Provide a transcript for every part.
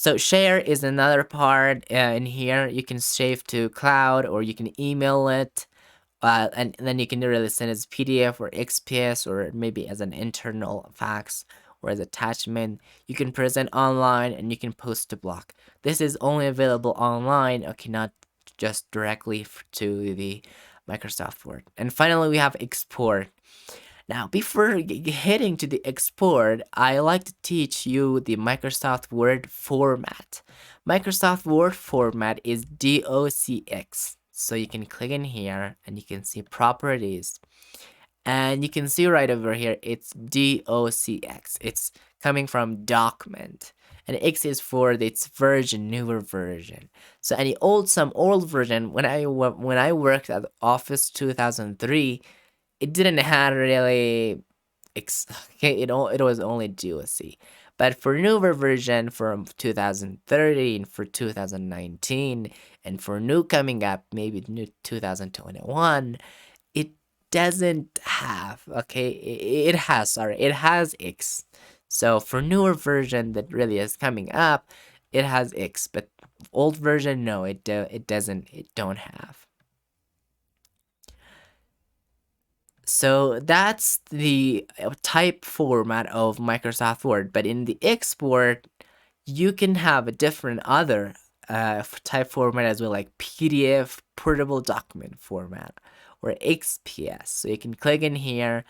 So share is another part in here. You can save to cloud or you can email it. And then you can really send it as PDF or XPS or maybe as an internal fax or as attachment. You can present online and you can post to blog. This is only available online, okay, not just directly to the Microsoft Word. And finally, we have export. Now, before heading to the export, I like to teach you the Microsoft Word format. Microsoft Word format is DOCX. So you can click in here and you can see properties. And you can see right over here, it's DOCX. It's coming from document. And X is for its version, newer version. So some old version, when I worked at Office 2003, it didn't have really okay, it was only DOC. But for newer version from 2013, for 2019, and for new coming up, maybe new 2021, it doesn't have, okay, it has, sorry, it has X. So for newer version that really is coming up, it has X, but old version, no, it doesn't, it don't have. So that's the type format of Microsoft Word, but in the export, you can have a different other type format as well, like PDF, portable document format, or XPS. So you can click in here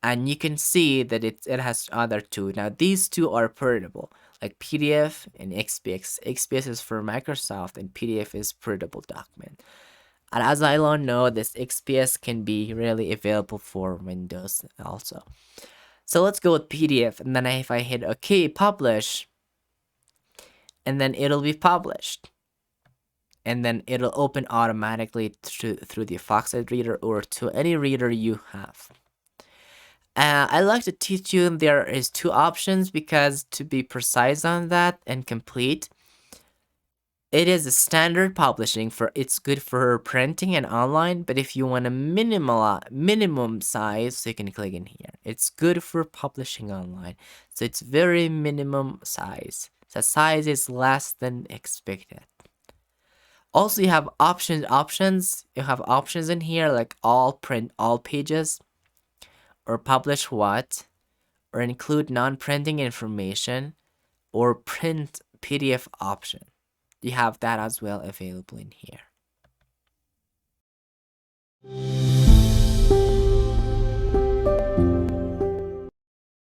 and you can see that it has other two. Now these two are portable, like PDF and XPS. XPS is for Microsoft and PDF is portable document. And as I all know, this XPS can be really available for Windows also. So let's go with PDF, and then if I hit OK, publish, and then it'll be published. And then it'll open automatically through the Foxhead reader or to any reader you have. I like to teach you there is two options because to be precise on that and complete, it is a standard publishing for it's good for printing and online, but if you want a minimum size, so you can click in here. It's good for publishing online. So it's very minimum size. The size is less than expected. Also, you have options. You have options in here like all print all pages or publish what or include non-printing information or print PDF option. You have that as well available in here.